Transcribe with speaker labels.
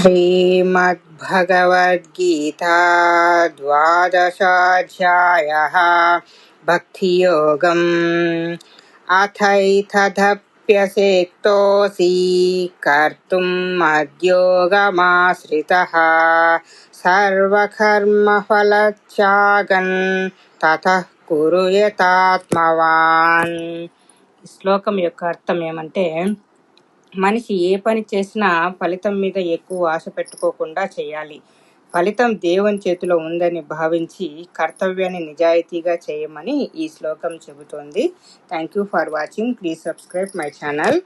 Speaker 1: श्रीमद्भगवद्गीता द्वादशाध्यायः भक्तियोगम्। अथैतदप्यसेक्तोऽसि कर्तुम् मद्योगमाश्रितः सर्वकर्मफलत्यागन् ततः कुरु యతాత్మవాన్। ఈ శ్లోకం యొక్క అర్థం ఏమంటే, మనిషి ఏ పని చేసినా ఫలితం మీద ఎక్కువ ఆశ పెట్టుకోకుండా చేయాలి. ఫలితం దేవుని చేతిలో ఉందని భావించి కర్తవ్యాన్ని నిజాయితీగా చేయమని ఈ శ్లోకం చెబుతోంది. Thank you for watching. Please subscribe my channel.